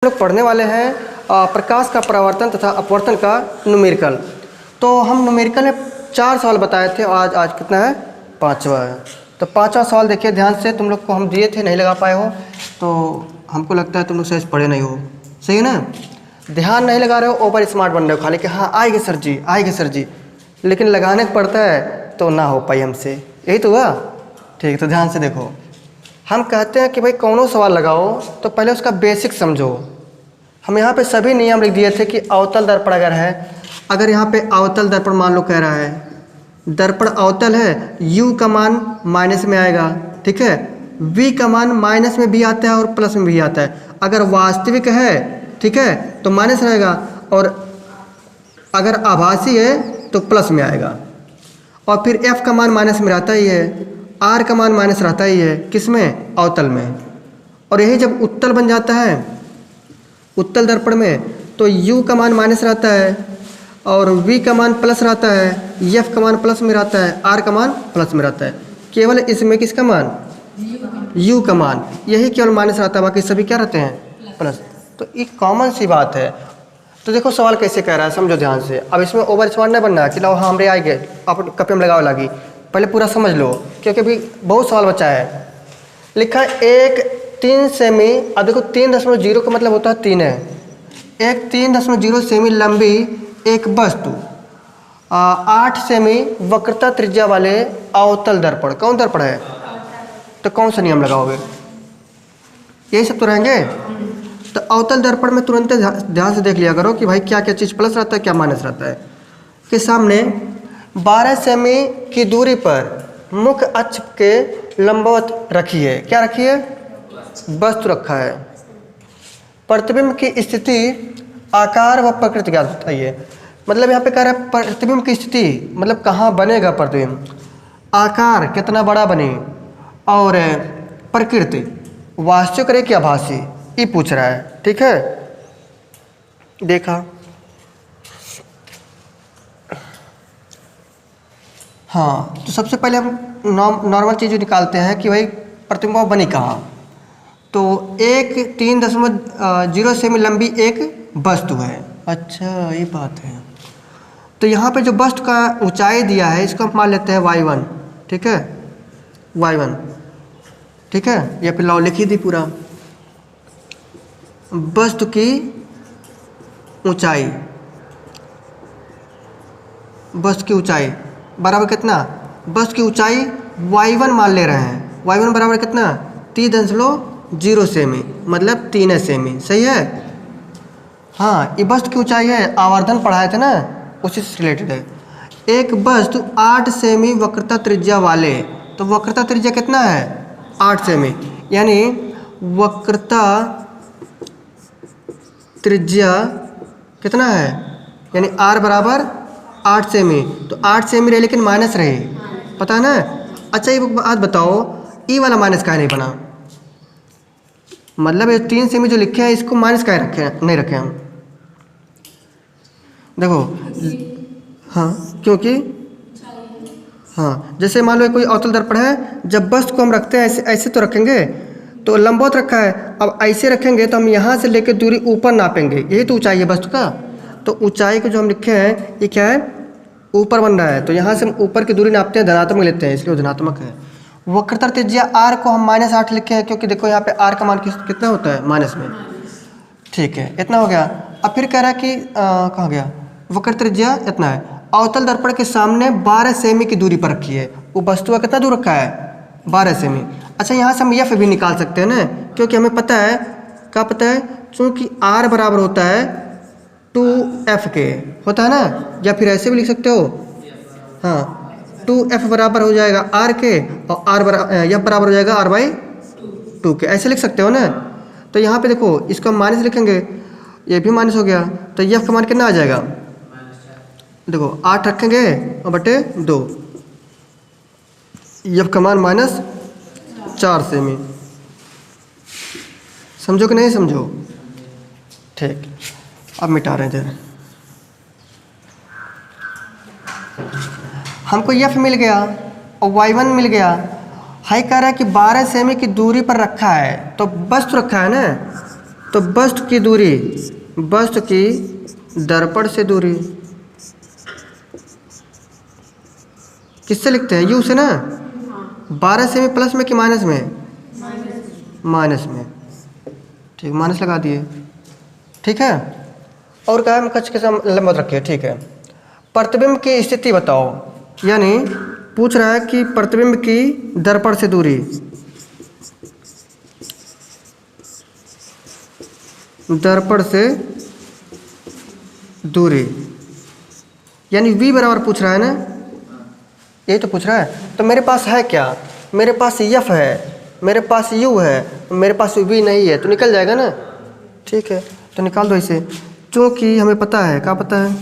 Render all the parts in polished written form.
लोग पढ़ने वाले हैं प्रकाश का परावर्तन तथा अपवर्तन का न्यूमेरिकल। तो हम न्यूमेरिकल में 4 सवाल बताए थे और आज कितना है, 5वां है। तो 5वां सवाल देखिए ध्यान से, तुम लोग को हम दिए थे, नहीं लगा पाए हो तो हमको लगता है तुम लोग सही पढ़े नहीं हो, सही है ना। ध्यान नहीं लगा रहे हो, ओवर स्मार्ट बन रहे हो खाली कि हाँ आएगी सर जी, आएगी सर जी, लेकिन लगाने को पड़ता है तो ना हो पाई हमसे, यही तो हुआ। ठीक, तो ध्यान से देखो, हम कहते हैं कि भाई कौनो सवाल लगाओ तो पहले उसका बेसिक समझो। हम यहाँ पे सभी नियम लिख दिए थे कि अवतल दर्पण अगर है, अगर यहाँ पे अवतल दर्पण मान लो कह रहा है, दर्पण अवतल है, u का मान माइनस में आएगा, ठीक है, v का मान माइनस में भी आता है और प्लस में भी आता है। अगर वास्तविक है, ठीक है, तो माइनस रहेगा, और अगर आभासी है तो प्लस में आएगा। और फिर f का मान माइनस में रहता ही है, r का मान माइनस रहता ही है, किस में, अवतल में। और यही जब उत्तल बन जाता है, उत्तल दर्पण में, तो u का मान माइनस रहता है और v का मान प्लस रहता है, f का मान प्लस में रहता है, r का मान प्लस में रहता है। केवल इसमें किसका मान, u का मान, यही केवल माइनस रहता है, बाकी सभी क्या रहते हैं, प्लस। तो एक कॉमन सी बात है। तो देखो सवाल कैसे कह रहा है, समझो ध्यान से। अब इसमें ओवर स्मार्ट नहीं बनना है कि लो हाँ हमरे आएंगे आप कपे में लगाओ लगी, पहले पूरा समझ लो क्योंकि अभी बहुत सवाल बचा है। लिखा है 3 सेमी, अब देखो 3.0 का मतलब होता है 3 है। एक 3.0 सेमी लंबी एक वस्तु 8 सेमी वक्रता त्रिज्या वाले अवतल दर्पण, कौन दर्पण है, तो कौन सा नियम लगाओगे, यही सब तो रहेंगे। तो अवतल दर्पण में तुरंत ध्यान से देख लिया करो कि भाई क्या क्या चीज़ प्लस रहता है, क्या माइनस रहता है। के सामने 12 सेमी की दूरी पर मुख्य अक्ष के लंबवत रखी है, क्या रखी है, वस्तु रखा है। प्रतिबिंब की स्थिति, आकार व प्रकृति क्या बताइए। मतलब यहाँ पे कह रहा है प्रतिबिंब की स्थिति, मतलब कहाँ बनेगा प्रतिबिंब, आकार कितना बड़ा बने, और प्रकृति वास्तविक रहे कि आभासी, ये पूछ रहा है, ठीक है। देखा, हाँ, तो सबसे पहले हम नॉर्मल चीज़ निकालते हैं कि भाई प्रतिबिंब बनी कहाँ। तो एक 3.0 सेमी लंबी एक वस्तु है। अच्छा ये बात है। तो यहाँ पे जो वस्तु का ऊंचाई दिया है इसको हम मान लेते हैं y1, ठीक है, y1, ठीक है, या फिर लाओ लिख ही दी पूरा। वस्तु की ऊंचाई, वस्तु की ऊंचाई बराबर कितना, वस्तु की ऊंचाई y1 मान ले रहे हैं, y1 बराबर कितना, 3.0 सेमी, मतलब 3 सेमी, सही है। हाँ, ये वस्तु की ऊंचाई है, आवर्धन पढ़ाए थे ना, उसी से रिलेटेड है। एक वस्तु 8 सेमी वक्रता त्रिज्या वाले, तो वक्रता त्रिज्या कितना है, 8 सेमी, यानी वक्रता त्रिज्या कितना है, यानी r बराबर 8 सेमी, तो 8 सेमी रहे लेकिन माइनस रहे, पता है ना। अच्छा ये बात बताओ, ई वाला माइनस काहे नहीं बना, मतलब ये 3 सेमी जो लिखे हैं इसको माइनस काहे रखे नहीं रखे हम, देखो, हाँ क्योंकि, हाँ जैसे मान लो कोई अवतल दर्पण है, जब वस्तु को हम रखते हैं ऐसे ऐसे तो रखेंगे, तो लंबवत रखा है, अब ऐसे रखेंगे तो हम यहाँ से लेकर दूरी ऊपर नापेंगे, यही तो ऊंचाई है वस्तु का। तो ऊंचाई को जो हम लिखे हैं ये क्या है, ऊपर बन रहा है, तो यहाँ से हम ऊपर की दूरी नापते हैं, धनात्मक लेते हैं, इसलिए वो धनात्मक है। वक्रता त्रिज्या r को हम -8 लिखे हैं क्योंकि देखो यहाँ पे r का मान कितना होता है, माइनस में, ठीक है, इतना हो गया। अब फिर कह रहा है कि कहाँ गया, वक्रता त्रिज्या इतना है, अवतल दर्पण के सामने 12 सेमी की दूरी पर रखी है, वो वस्तु का कितना दूर रखा है, 12 सेमी। अच्छा यहाँ से हम f भी निकाल सकते हैं ना, क्योंकि हमें पता है, क्या पता है, चूँकि r बराबर होता है 2f के, होता है ना, या फिर ऐसे भी लिख सकते हो, हाँ 2f बराबर हो जाएगा r के, और f बराबर हो जाएगा r/2 के, ऐसे लिख सकते हो ना। तो यहाँ पे देखो इसको हम माइनस लिखेंगे, ये भी माइनस हो गया, तो f का मान कितना आ जाएगा, देखो 8 रखेंगे और बटे 2, f का मान -4 सेमी, समझो कि नहीं समझो, ठीक। अब मिटा रहे थे, हमको f मिल गया और y1 मिल गया, हाई कह रहा है कि 12 सेमी की दूरी पर रखा है, तो वस्तु रखा है ना, तो वस्तु की दूरी, वस्तु की दर्पण से दूरी किससे लिखते हैं? यू से ना। 12 से में प्लस में कि माइनस में? माइनस में। ठीक, माइनस लगा दिए। ठीक है, और क्या है, कच्छ के साथ लंबवत रखिए। ठीक है, प्रतिबिंब की स्थिति बताओ, यानी पूछ रहा है कि प्रतिबिंब की दर्पण से दूरी, दर्पण से दूरी यानी v बराबर पूछ रहा है ना, यही तो पूछ रहा है। तो मेरे पास है क्या? मेरे पास f है, मेरे पास u है, मेरे पास v नहीं है, तो निकल जाएगा ना। ठीक है, तो निकाल दो इसे, क्योंकि हमें पता है, क्या पता है?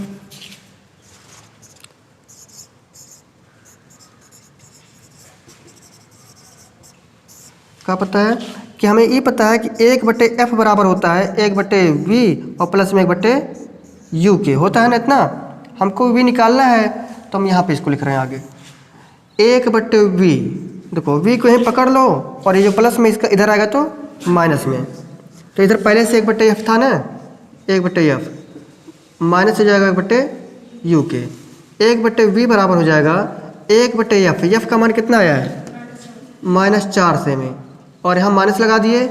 क्या पता है कि हमें ये पता है कि 1/f बराबर होता है 1/v और प्लस में 1/u के, होता है ना इतना। हमको v निकालना है तो हम यहाँ पे इसको लिख रहे हैं आगे 1/v। देखो v को यहीं पकड़ लो और ये जो प्लस में इसका इधर आएगा तो माइनस में, तो इधर पहले से 1/f था ना, 1/f माइनस हो जाएगा 1/u के, 1/v बराबर हो जाएगा 1/f। f का मान कितना आया है? -4 से में, और यहाँ माइनस लगा दिए,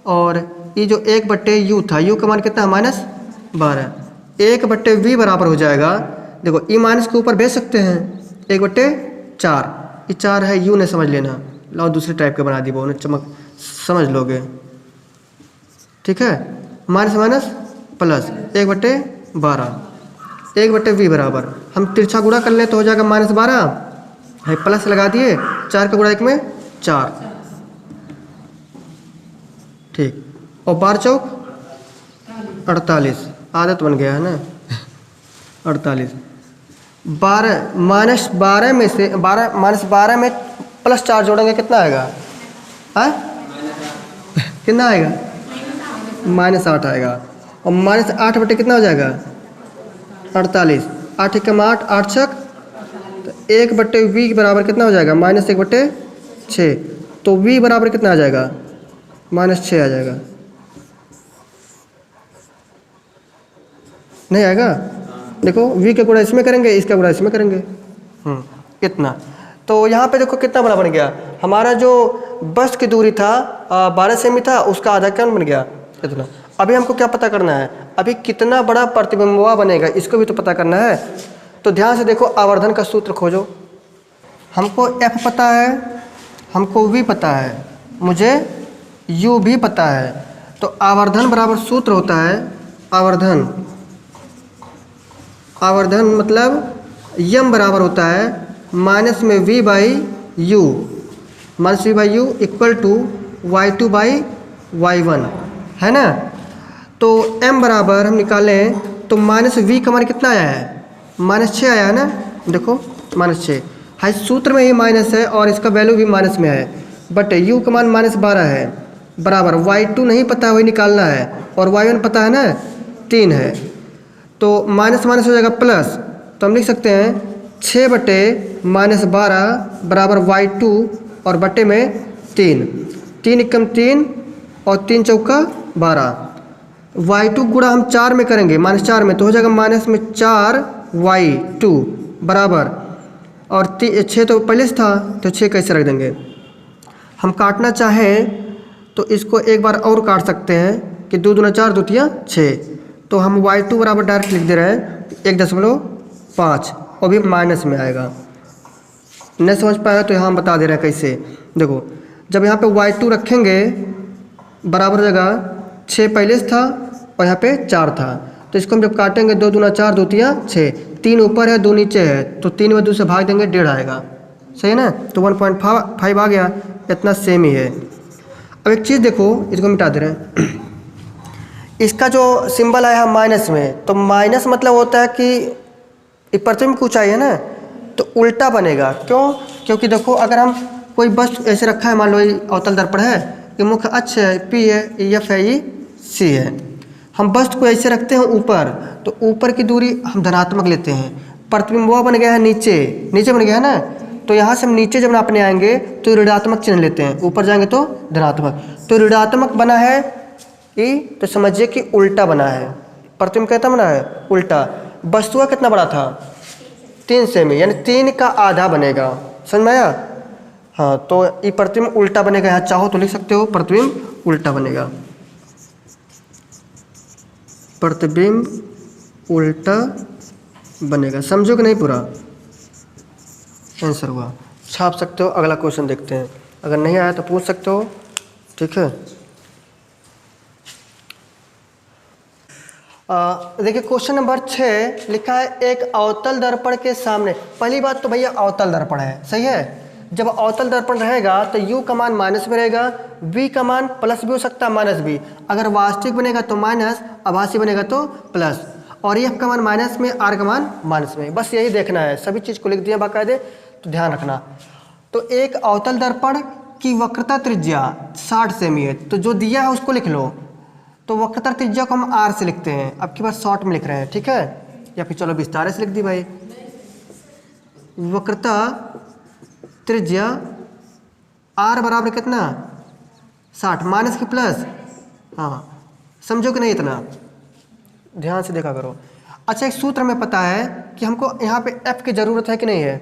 और ये जो 1/u था, u का मान कितना है? -12। 1/v बराबर हो जाएगा, देखो ई माइनस के ऊपर भेज सकते हैं 1/4, ये 4 है, u ने समझ लेना। लाओ दूसरे टाइप के बना दी, वो चमक समझ लोगे। ठीक है, माइनस माइनस प्लस 1/12, 1/v बराबर, हम तिरछा गुणा कर लें तो हो जाएगा -12 है, प्लस लगा दिए, 4 का गुणा 1 में 4। ठीक, और 12 चौक 48, आदत बन गया है ना 48। 12 में से -12 में +4 जोड़ेंगे कितना आएगा? हाँ कितना आएगा? -8 आएगा, और -8 बटे कितना हो जाएगा? 48, 8 एकम 8, 8 छक, तो 1/v बराबर कितना हो जाएगा? -1/6। तो v बराबर कितना आ जाएगा? -6 आ जाएगा। नहीं आएगा? देखो v का गुणा इसमें करेंगे, इसका गुणा इसमें करेंगे, कितना। तो यहाँ पे देखो कितना बड़ा बन गया हमारा, जो वस्तु की दूरी था 12 सेमी था, उसका आधा क्या बन गया? इतना। अभी हमको क्या पता करना है? अभी कितना बड़ा प्रतिबिंबवा बनेगा, इसको भी तो पता करना है। तो ध्यान से देखो, आवर्धन का सूत्र खोजो। हमको f पता है, हमको v पता है, मुझे u भी पता है। तो आवर्धन बराबर सूत्र होता है, आवर्धन, आवर्धन मतलब यम बराबर होता है माइनस में v by u, -v/u equal to y2 by y1, है ना। तो m बराबर हम निकालें तो -v का मान कितना आया है? -6 आया है ना। देखो -6 है, सूत्र में ही माइनस है और इसका वैल्यू भी माइनस में है, बट u का मान -12 है, बराबर y2 नहीं पता है, वही निकालना है, और y1 पता है ना 3 है। तो माइनस माइनस हो जाएगा प्लस, तो हम लिख सकते हैं 6 बटे -12 बराबर y2 और बटे में 3, 3 एकम 3 और 3 चौका 12। y2 गुणा हम 4 में करेंगे, -4 में, तो हो जाएगा -4y2 बराबर, और 6 तो पहले से था, तो 6 कैसे रख देंगे। हम काटना चाहें तो इसको एक बार और काट सकते हैं कि 2 दूना 4, 2 तिया 6, तो हम y2 बराबर डायरेक्ट लिख दे रहे हैं 1.5, और भी माइनस में आएगा। नहीं समझ पाया तो यहाँ हम बता दे रहे हैं कैसे। देखो जब यहाँ पे y2 रखेंगे बराबर जगह 6 पहले से था और यहाँ पे 4 था, तो इसको हम जब काटेंगे 2 दूना 4, 2 तिया 6, 3 ऊपर है 2 नीचे है, तो 3 में 2 से भाग देंगे 1.5 आएगा, सही है ना। तो 1.5 आ गया, इतना सेम ही है। अब एक चीज़ देखो, इसको मिटा दे रहे हैं इसका जो सिंबल आया है माइनस में, तो माइनस मतलब होता है कि प्रतिबिंब की ऊंचाई है ना, तो उल्टा बनेगा। क्यों? क्योंकि देखो अगर हम कोई वस्तु ऐसे रखा है, मान लो ये अवतल दर्पण है, ये मुख्य अक्ष है P है, ये F है, ये C है, हम वस्तु को ऐसे रखते हैं ऊपर, तो ऊपर की दूरी हम धनात्मक लेते हैं। प्रतिबिंब वो बन गया है नीचे, नीचे बन गया है ना, तो यहाँ से हम नीचे जब नापने आएंगे तो ऋणात्मक चिन्ह लेते हैं, ऊपर जाएंगे तो धनात्मक। तो ऋणात्मक बना है ई तो समझिए कि उल्टा बना है, प्रतिबिंब कैसा बना है, उल्टा। वस्तु का कितना बड़ा था, 3 सेमी, यानी 3 का आधा बनेगा, समझ में आया। हाँ, तो ये प्रतिबिंब उल्टा बनेगा, यहाँ चाहो तो लिख सकते हो प्रतिबिंब उल्टा बनेगा, प्रतिबिंब उल्टा बनेगा। समझो कि नहीं, पूरा आंसर हुआ, छाप सकते हो। अगला क्वेश्चन देखते हैं, अगर नहीं आया तो पूछ सकते हो, ठीक है। देखिए क्वेश्चन नंबर 6 लिखा है, एक अवतल दर्पण के सामने। पहली बात तो भैया अवतल दर्पण है, सही है। जब अवतल दर्पण रहेगा तो u का मान माइनस में रहेगा, v का मान प्लस भी हो सकता है, माइनस भी। अगर वास्तविक बनेगा तो माइनस, आभासी बनेगा तो प्लस, और f का मान माइनस में, r का मान माइनस में। बस यही देखना है, सभी चीज़ को लिख दिया बाकायदे, तो ध्यान रखना। तो एक अवतल दर्पण की वक्रता त्रिज्या 60 सेमी है, तो जो दिया है उसको लिख लो। तो वक्रता त्रिज्या को हम r से लिखते हैं, अब की बार शॉर्ट में लिख रहे हैं, ठीक है, या फिर चलो विस्तार से लिख दी भाई। वक्रता त्रिज्या r बराबर कितना, 60, माइनस की प्लस, हाँ समझो कि नहीं, इतना ध्यान से देखा करो। अच्छा, एक सूत्र में पता है कि हमको यहाँ पे f की ज़रूरत है कि नहीं है,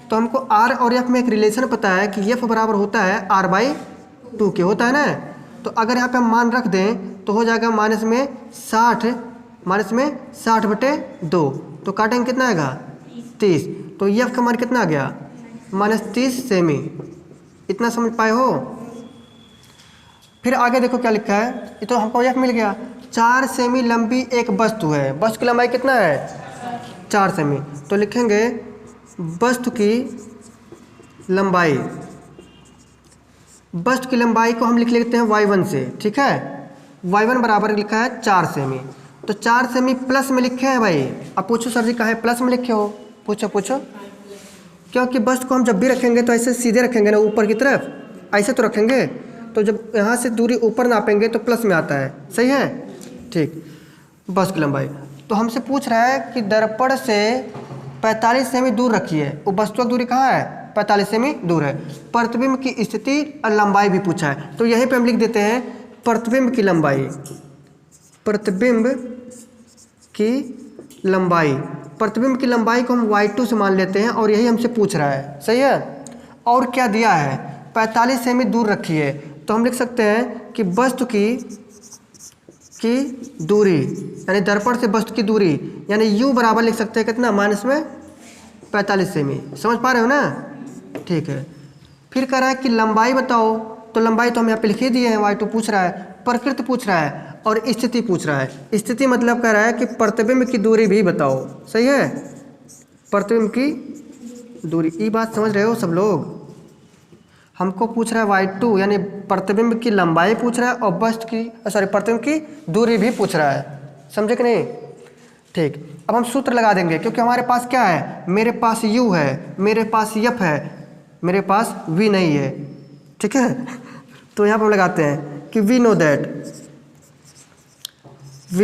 तो हमको r और f में एक रिलेशन पता है कि f बराबर होता है r/2 के, होता है ना। तो अगर यहाँ पे हम मान रख दें तो हो जाएगा माइनस में 60, माइनस में 60/2, तो काटेंगे कितना आएगा, 30। तो f का मान कितना आ गया, -30 सेमी। इतना समझ पाए हो। फिर आगे देखो क्या लिखा है, ये तो हमको f मिल गया। 4 सेमी लंबी एक वस्तु है, वस्तु की लंबाई कितना है, 4 सेमी। तो लिखेंगे वस्तु की लंबाई, वस्तु की लंबाई को हम लिख लेते हैं y1 से, ठीक है। y1 बराबर लिखा है 4 सेमी, तो 4 सेमी प्लस में लिखे हैं भाई। अब पूछो सर जी कहा है प्लस में लिखे हो, पूछो पूछो। क्योंकि वस्तु को हम जब भी रखेंगे तो ऐसे सीधे रखेंगे ना, ऊपर की तरफ, ऐसे तो रखेंगे, तो जब यहाँ से दूरी ऊपर नापेंगे तो प्लस में आता है, सही है, ठीक। वस्तु की लंबाई, तो हमसे पूछ रहा है कि दर्पण से 45 सेमी दूर रखिए, वो वस्तु की दूरी कहाँ है, 45 सेमी दूर है। प्रतिबिंब की स्थिति और लंबाई भी पूछा है, तो यहीं पे हम लिख देते हैं प्रतिबिंब की लंबाई, प्रतिबिंब की लंबाई। प्रतिबिंब की लंबाई को हम y2 से मान लेते हैं, और यही हमसे पूछ रहा है, सही है। और क्या दिया है, 45 सेमी दूर रखिए, तो हम लिख सकते हैं कि वस्तु की दूरी, यानी दर्पण से वस्तु की दूरी, यानी u बराबर लिख सकते हैं कितना, माइनस में 45 सेमी। समझ पा रहे हो ना, ठीक है। फिर कह रहा है कि लंबाई बताओ, तो लंबाई तो हम यहाँ पे लिख ही दिए हैं, y2 पूछ रहा है, प्रकृति पूछ रहा है, और स्थिति पूछ रहा है। स्थिति मतलब कह रहा है कि प्रतिबिंब की दूरी भी बताओ, सही है, प्रतिबिंब की दूरी। ये बात समझ रहे हो सब लोग। हमको पूछ रहा है y2 यानी प्रतिबिंब की लंबाई पूछ रहा है, और वस्तु की प्रतिबिंब की दूरी भी पूछ रहा है, समझे कि नहीं, ठीक। अब हम सूत्र लगा देंगे, क्योंकि हमारे पास क्या है, मेरे पास u है, मेरे पास f है, मेरे पास v नहीं है, ठीक है। तो यहाँ पर हम लगाते हैं कि वी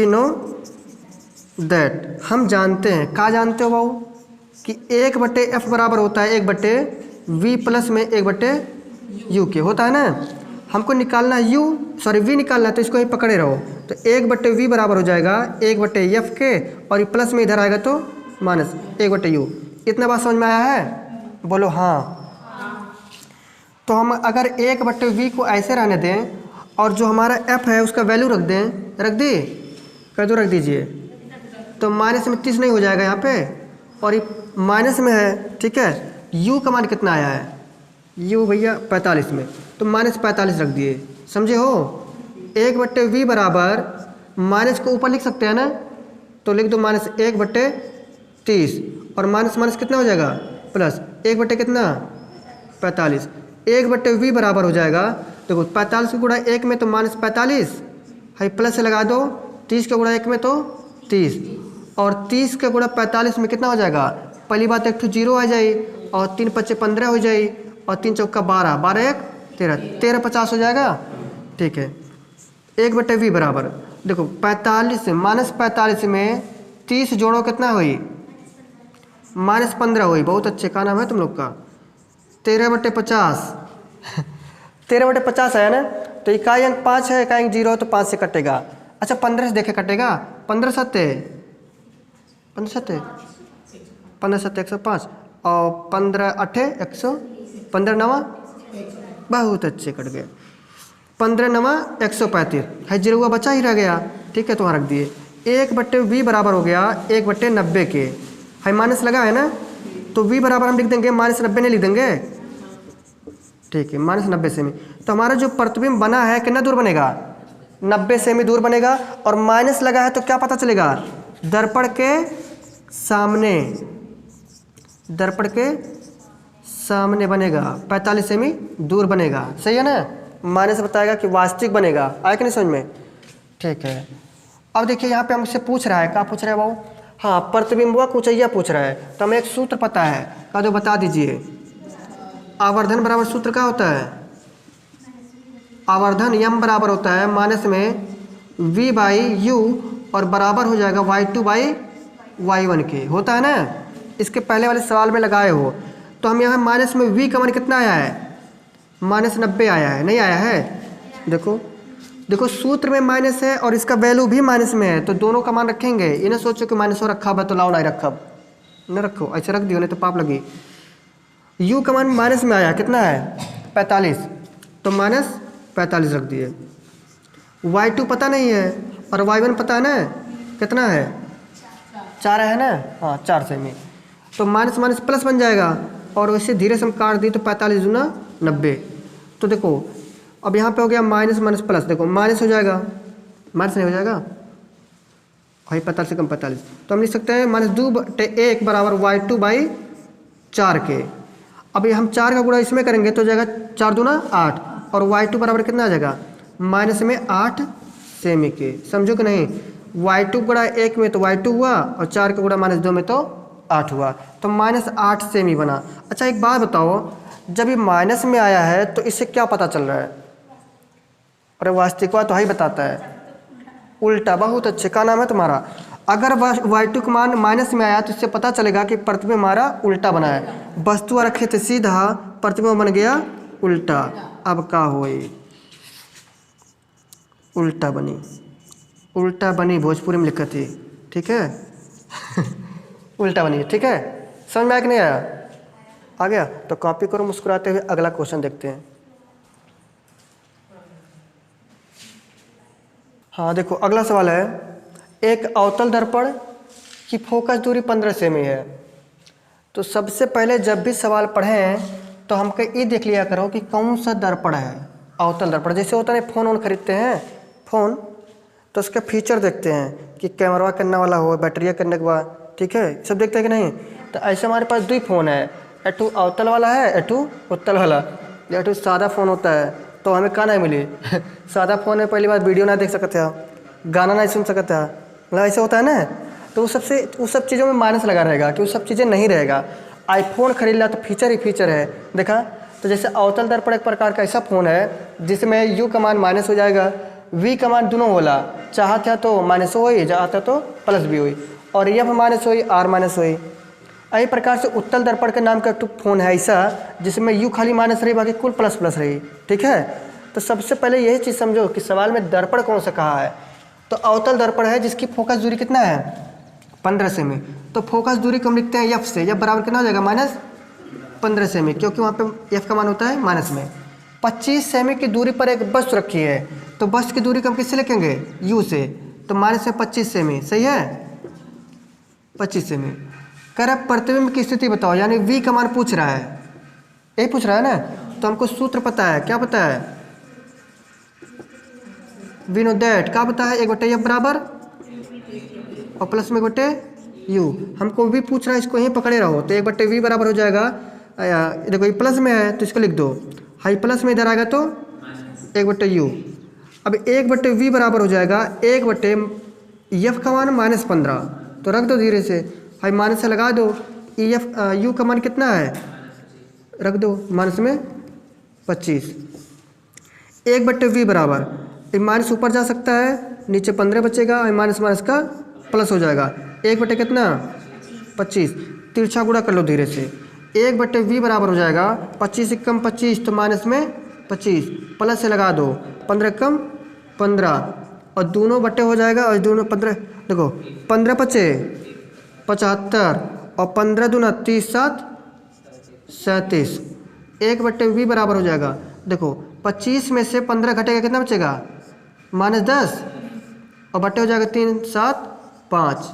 नो दैट, हम जानते हैं, क्या जानते हो बाबू, कि 1/f बराबर होता है 1/v प्लस में 1/u के, होता है ना। हमको निकालना v निकालना है, तो इसको ही पकड़े रहो। तो 1/v बराबर हो जाएगा 1/f के, और ये प्लस में इधर आएगा तो माइनस 1/u। इतना बात समझ में आया है, बोलो हाँ। तो हम अगर 1/v को ऐसे रहने दें, और जो हमारा f है उसका वैल्यू रख दें, रख दी, कर दो, रख दीजिए, तो माइनस में 30 नहीं हो जाएगा यहाँ पे, और ये माइनस में है, ठीक है। u का मान कितना आया है, u भैया 45 में, तो -45 रख दिए, समझे हो। 1/v बराबर, माइनस को ऊपर लिख सकते हैं ना, तो लिख दो -1/30, और माइनस माइनस कितना हो जाएगा, प्लस 1 कितना 45। 1/v बराबर हो जाएगा, देखो 45 का गुणा 1 में तो -45 है, प्लस से लगा दो, 30 का गुणा 1 में तो 30, और 30 का गुणा 45 में कितना हो जाएगा, पहली बात एक तो 0 आ जाए, और 3 × 5 = 15 हो जाए, और 3 × 4 = 12, 12 × 1 = 13, 50 हो जाएगा, ठीक है। 1/v बराबर, देखो 45 -45 में 30 जोड़ो कितना हुई, -15 हुई, बहुत अच्छे, का नाम है तुम लोग का, 13/50 13/50 आया ना। तो इकाई अंक 5 है, इकाई अंक 0 है तो 5 से कटेगा। अच्छा 15 से देखे कटेगा, 15 सत्ते 105 और 15 अठे 100, 15 नवा बहुत अच्छे कट गए, 15 नवा 135 है, 0 हुआ बचा ही रह गया। ठीक है तो वहाँ रख दिए। 1/v बराबर हो गया 1/90 के, है माइनस लगा है ना, तो v बराबर हम लिख देंगे -90 नहीं लिख देंगे। ठीक है -90 सेमी। तो हमारा जो प्रतिबिंब बना है कितना दूर बनेगा, 90 सेमी दूर बनेगा। और माइनस लगा है तो क्या पता चलेगा, दर्पण के सामने बनेगा 45 सेमी दूर बनेगा। सही है ना, माइनस बताएगा कि वास्तविक बनेगा। आया कि नहीं समझ में। ठीक है अब देखिए यहाँ पे हमसे पूछ रहा है, क्या पूछ रहा है बाबू, हाँ प्रतिबिंब व ऊंचाइयाँ पूछ रहा है। तो हमें एक सूत्र पता है, का जो बता दीजिए। आवर्धन बराबर सूत्र क्या होता है, आवर्धन यम बराबर होता है माइनस में v/u और बराबर हो जाएगा y2/y1 के, होता है ना। इसके पहले वाले सवाल में लगाए हो। तो हम यहाँ माइनस में v का मान कितना आया है, -90 आया है, नहीं आया है। देखो सूत्र में माइनस है और इसका वैल्यू भी माइनस में है, तो दोनों का मान रखेंगे। इन्हें सोचो कि माइनस हो रखा है तो लाओ नहीं रखा, न रखो, ऐसे रख दियो नहीं तो पाप लगी। u का मान माइनस में आया कितना है 45, तो -45 रख दिए। y2 पता नहीं है और y1 पता है ना कितना है, 4 है ना, हाँ 4 सेमी। तो माइनस माइनस प्लस बन जाएगा और वैसे धीरे से हम काट दिए तो 45 दूना 90। तो देखो अब यहाँ पे हो गया माइनस माइनस प्लस, देखो माइनस हो जाएगा, माइनस नहीं हो जाएगा भाई 45 से कम 45। तो हम लिख सकते हैं -2/1 बराबर y2/4 के। अभी हम 4 का गुणा इसमें करेंगे तो हो जाएगा 4 दूना 8 और y2 बराबर कितना आ जाएगा माइनस में 8 सेमी के। समझो कि नहीं, y2 गुणा 1 में तो y2 हुआ और 4 का गुणा -2 में तो 8 हुआ, तो -8 सेमी बना। अच्छा एक बात बताओ, जब ये माइनस में आया है तो इससे क्या पता चल रहा है, अरे वास्तविकता तो ही बताता है, उल्टा। बहुत अच्छे, का नाम है तुम्हारा। अगर y2 का मान माइनस में आया तो इससे पता चलेगा कि प्रतिबिंब हमारा उल्टा बना है। वस्तु रखे थे सीधा, प्रतिबिंब बन गया उल्टा। अब का होई, उल्टा बनी भोजपुरी में लिखा थी। ठीक है उल्टा बनी, ठीक है। समझ में आया कि नहीं आया, आ गया। तो कॉपी करो मुस्कुराते हुए, अगला क्वेश्चन देखते हैं। हाँ देखो अगला सवाल है, एक अवतल दर्पण की फोकस दूरी 15 सेमी है। तो सबसे पहले जब भी सवाल पढ़ें तो हमको ये देख लिया करो कि कौन सा दर्पण है, अवतल दर्पण। जैसे होता है फ़ोन खरीदते हैं फ़ोन, तो उसका फीचर देखते हैं कि कैमरा करने वाला हो, बैटरिया करने के बाद, ठीक है, सब देखते हैं कि नहीं। तो ऐसे हमारे पास 2 फ़ोन है, एटू अवतल वाला है, एटू उत्तल वाला। एटू सादा फ़ोन होता है तो हमें कहाँ नहीं मिली सादा फ़ोन में पहली बार वीडियो ना देख सकते हो, गाना नहीं सुन सकते हो, मतलब ऐसे होता है ना। तो उस सब चीज़ों में माइनस लगा रहेगा कि वो सब चीज़ें नहीं रहेगा। आईफोन खरीद लिया तो फीचर ही फीचर है, देखा। तो जैसे अवतल दर्पण एक प्रकार का ऐसा फ़ोन है जिसमें यू का मान माइनस हो जाएगा, वी का मान दोनों होला, चाहता तो माइनस हो, चाहता तो प्लस भी हुई, और एफ माइनस हुई, आर माइनस हुई। इसी प्रकार से उत्तल दर्पण के नाम का एक फ़ोन है ऐसा जिसमें यू खाली माइनस रही, बाकी कुल प्लस प्लस रही, ठीक है। तो सबसे पहले यही चीज़ समझो कि सवाल में दर्पण कौन सा कहा है। तो अवतल दर्पण है जिसकी फोकस दूरी कितना है 15 सेमी। तो फोकस दूरी को हम लिखते हैं एफ से, एफ बराबर कितना हो जाएगा -15 सेमी, क्योंकि वहाँ पे एफ का मान होता है माइनस में। 25 सेमी की दूरी पर एक वस्तु रखी है, तो वस्तु की दूरी को हम किससे लिखेंगे, यू से। तो माइनस में 25 सेमी, सही है 25 सेमी। कह रहा प्रतिबिंब की स्थिति बताओ, यानी v का मान पूछ रहा है, यही पूछ रहा है ना। तो हमको सूत्र पता है, क्या पता है, वी नो दैट, क्या पता है 1/f बराबर और प्लस में 1/u। हमको v पूछ रहा है, इसको यहीं पकड़े रहो। तो 1/v बराबर हो जाएगा, देखो ये प्लस में है तो इसको लिख दो, हाई प्लस में इधर आएगा तो 1/u। अब 1/v बराबर हो जाएगा 1/f का मान -15, तो रख दो धीरे से, हाई माइनस से लगा दो। यू का मान कितना है, रख दो माइनस में 25। 1/v बराबर, माइनस ऊपर जा सकता है, नीचे 15 बचेगा, माइनस माइनस का प्लस हो जाएगा। 1/, कितना 25, तिरछा गुणा कर लो धीरे से। 1/v बराबर हो जाएगा 25 से कम 25, तो माइनस में 25, प्लस से लगा दो 15 कम 15 और दोनों बट्टे हो जाएगा और दोनों 15 देखो 15 पचे 75 और 15 दूना 30 7 37 1 बट्टे भी बराबर हो जाएगा। देखो 25 में से 15 घटेगा कितना बचेगा -10 और बट्टे हो जाएगा 3 7 5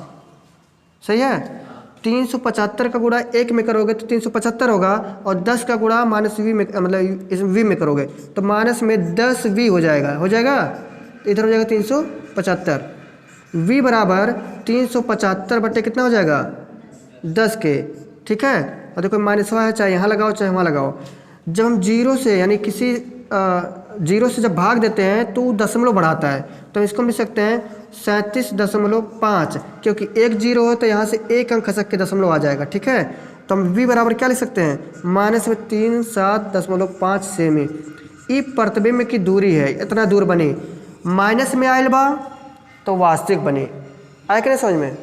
सही है। 375 का गुणा 1 में करोगे तो 375 होगा और 10 का गुणा -v में मतलब इस v में करोगे तो माइनस में 10v हो जाएगा इधर हो जाएगा 375 v बराबर 375 बट्टे कितना हो जाएगा 10 के। ठीक है और देखो माइनस है चाहे यहाँ लगाओ चाहे वहाँ लगाओ। जब हम जीरो से यानी किसी जीरो से जब भाग देते हैं तो दशमलव बढ़ाता है तो हम इसको लिख सकते हैं 37.5 क्योंकि एक जीरो हो तो यहाँ से एक अंक खसक के दशमलव आ जाएगा। ठीक है तो हम v बराबर क्या लिख सकते हैं माइनस में 37.5 सेमी। ई प्रतिबिंब की दूरी है इतना दूर बनी माइनस में आयल बा तो वास्तविक बनी। आए कि नहीं समझ में?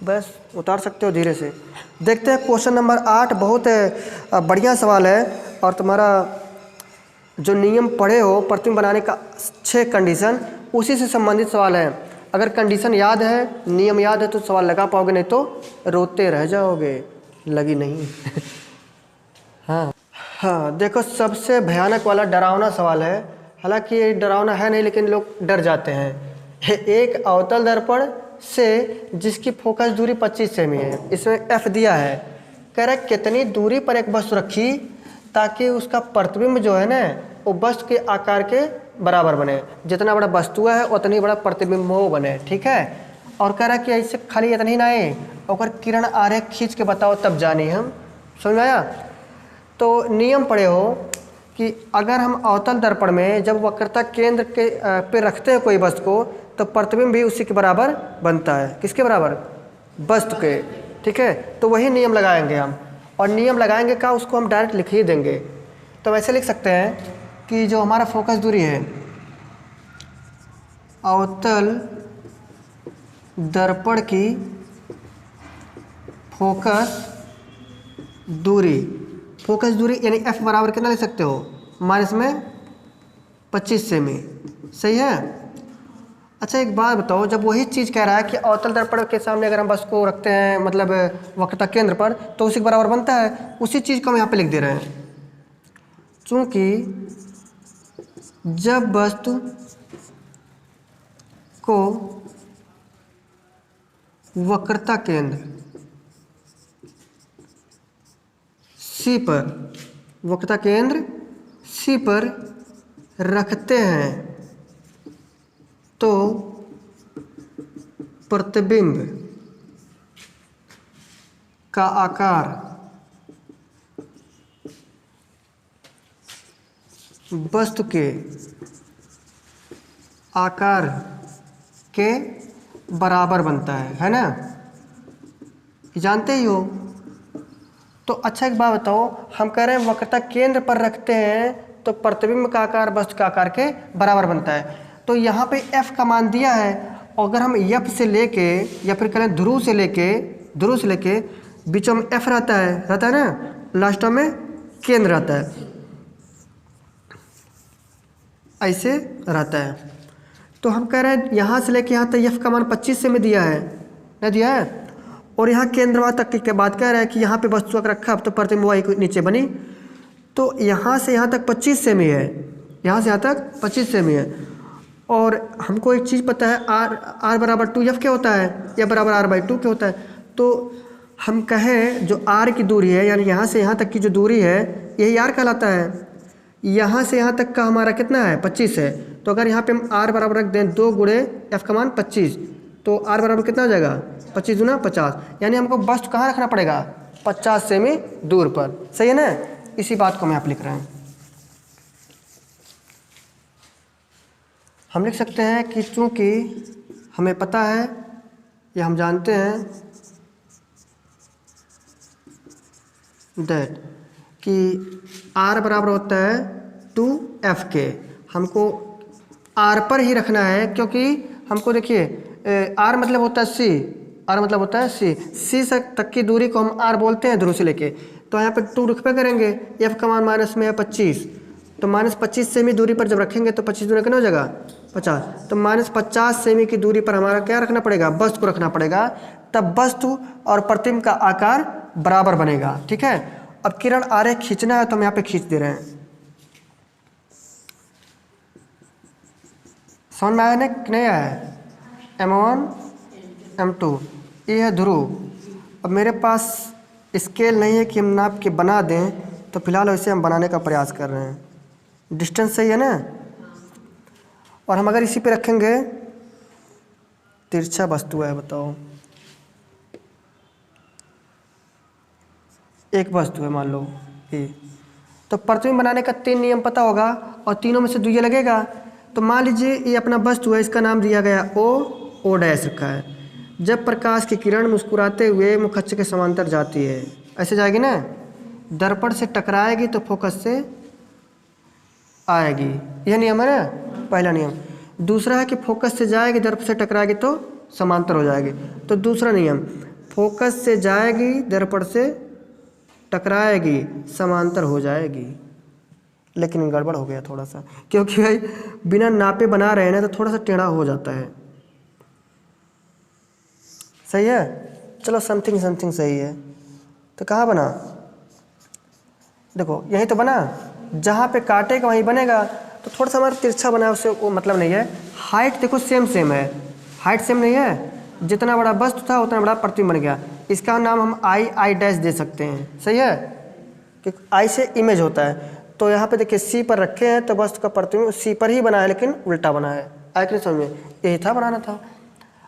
बस उतार सकते हो धीरे से। देखते हैं क्वेश्चन नंबर 8 बहुत बढ़िया सवाल है और तुम्हारा जो नियम पढ़े हो प्रतिबिंब बनाने का 6 कंडीशन उसी से संबंधित सवाल है। अगर कंडीशन याद है नियम याद है तो सवाल लगा पाओगे नहीं तो रोते रह जाओगे। लगी नहीं हाँ देखो सबसे भयानक वाला डरावना सवाल है। हालांकि ये डरावना है नहीं लेकिन लोग डर जाते हैं। एक अवतल दर्पण से जिसकी फोकस दूरी 25 सेमी है इसमें f दिया है। कह रहा है कितनी दूरी पर एक वस्तु रखी ताकि उसका प्रतिबिंब जो है ना वो वस्तु के आकार के बराबर बने। जितना बड़ा वस्तु है उतनी बड़ा प्रतिबिंब वो बने। ठीक है और कह रहा है कि ऐसे खाली इतना ही ना है और किरण आरेख खींच के बताओ तब जानी हम। समझ में आया? तो नियम पढ़े हो कि अगर हम अवतल दर्पण में जब वक्रता केंद्र के पे रखते हैं कोई वस्तु को तो प्रतिबिंब भी उसी के बराबर बनता है। किसके बराबर? वस्तु के। ठीक है तो वही नियम लगाएंगे हम और नियम लगाएंगे का उसको हम डायरेक्ट लिख ही देंगे। तो वैसे लिख सकते हैं कि जो हमारा फोकस दूरी है अवतल दर्पण की फोकस दूरी यानी f बराबर कितना लिख सकते हो माइनस में 25 सेमी। सही है। अच्छा एक बात बताओ जब वही चीज़ कह रहा है कि अवतल दर्पण के सामने अगर हम बस को रखते हैं मतलब वक्रता केंद्र पर तो उसी के बराबर बनता है उसी चीज़ को हम यहाँ पे लिख दे रहे हैं। चूँकि जब वस्तु को वक्रता केंद्र C पर रखते हैं तो प्रतिबिंब का आकार वस्तु के आकार के बराबर बनता है ना? जानते ही हो। तो अच्छा एक बात बताओ हम कह रहे हैं वक्रता केंद्र पर रखते हैं तो प्रतिबिंब का आकार वस्तु का आकार के बराबर बनता है। तो यहाँ पे f का मान दिया है और अगर हम f से लेके या फिर कहें ध्रुव से लेके बीचों में f रहता है ना लास्टों में केंद्र रहता है ऐसे रहता है। तो हम कह रहे हैं यहाँ से लेके यहाँ तक f का मान 25 से में दिया है ना दिया है और यहाँ केंद्र तक के बाद कह रहा है कि यहाँ पे वस्तु अगर रखा तो प्रतिबिंब वही नीचे बनी। तो यहाँ से यहाँ तक 25 सेमी है यहाँ से यहाँ तक 25 सेमी है और हमको एक चीज़ पता है r बराबर 2f क्या होता है या बराबर r/2 क्या होता है। तो हम कहें जो r की दूरी है यानी यहाँ से यहाँ तक की जो दूरी है यही r कहलाता है। यहाँ से यहाँ तक का हमारा कितना है 25 है। तो अगर यहाँ पे हम r बराबर रख दें 2 गुणे f का मान 25 तो r बराबर कितना हो जाएगा 25 दूना 50 यानी हमको वस्तु कहाँ रखना पड़ेगा 50 सेमी दूर पर। सही है ना? इसी बात को हम यहाँ पर लिख रहे हैं। हम लिख सकते हैं कि चूँकि हमें पता है या हम जानते हैं दैट कि r बराबर होता है 2f के। हमको r पर ही रखना है क्योंकि हमको देखिए r मतलब होता है c से तक की दूरी को हम r बोलते हैं ध्रुव से लेके। तो यहाँ पे 2 रुपये करेंगे f का मान माइनस में है 25 तो -25 सेमी दूरी पर जब रखेंगे तो 25 दूरी कितना हो जाएगा 50। तो -50 सेमी की दूरी पर हमारा क्या रखना पड़ेगा, वस्तु को रखना पड़ेगा, तब वस्तु और प्रतिबिंब का आकार बराबर बनेगा। ठीक है, अब किरण आरेख खींचना है तो हम यहाँ पे खींच दे रहे हैं। समझ में आया ना कि नहीं आया? M1 M2 ये है ध्रुव। अब मेरे पास स्केल नहीं है कि हम नाप के बना दें, तो फिलहाल वैसे हम बनाने का प्रयास कर रहे हैं। डिस्टेंस सही है ना? और हम अगर इसी पे रखेंगे, तिरछा वस्तु है, बताओ एक वस्तु है मान लो ये, तो प्रतिबिंब बनाने का 3 नियम पता होगा और तीनों में से द्वितीय लगेगा। तो मान लीजिए ये अपना वस्तु है, इसका नाम दिया गया O डैश रखा है। जब प्रकाश की किरण मुस्कुराते हुए मुखच्छ के समांतर जाती है, ऐसे जाएगी ना, दर्पण से टकराएगी तो फोकस से आएगी, यह नियम है ना, पहला नियम। दूसरा है कि फोकस से जाएगी, दर्पण से टकराएगी तो समांतर हो जाएगी। तो दूसरा नियम, फोकस से जाएगी, दर्पण से टकराएगी, समांतर हो जाएगी। लेकिन गड़बड़ हो गया थोड़ा सा, क्योंकि भाई बिना नापे बना रहे हैं ना, तो थोड़ा सा टेढ़ा हो जाता है। सही है, चलो समथिंग सही है। तो कहाँ बना, देखो यहीं तो बना, जहाँ पे काटेगा वहीं बनेगा। तो थोड़ा सा हमारा तिरछा बना है, उससे वो मतलब नहीं है। हाइट देखो सेम है, हाइट सेम नहीं है, जितना बड़ा वस्तु था उतना बड़ा प्रतिबिंब बन गया। इसका नाम हम आई डैश दे सकते हैं। सही है, कि आई से इमेज होता है। तो यहाँ पे देखिए सी पर रखे हैं तो वस्तु का प्रतिबिंब सी पर ही बना है, लेकिन उल्टा बना है। आया कि नहीं समझ में? यही था, बनाना था।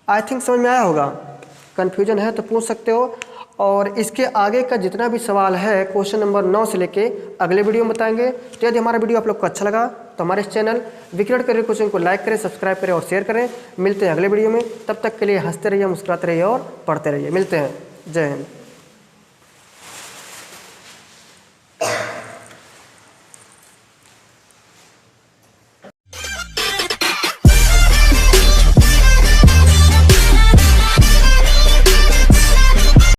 आई थिंक समझ में आया होगा। कन्फ्यूजन है तो पूछ सकते हो। और इसके आगे का जितना भी सवाल है क्वेश्चन नंबर 9 से लेके अगले वीडियो में बताएंगे। तो यदि हमारा वीडियो आप लोग को अच्छा लगा तो हमारे इस चैनल विकिरण करियर कोचिंग को लाइक करें, सब्सक्राइब करें और शेयर करें। मिलते हैं अगले वीडियो में, तब तक के लिए हंसते रहिए, मुस्कुराते रहिए और पढ़ते रहिए। मिलते हैं, जय हिंद।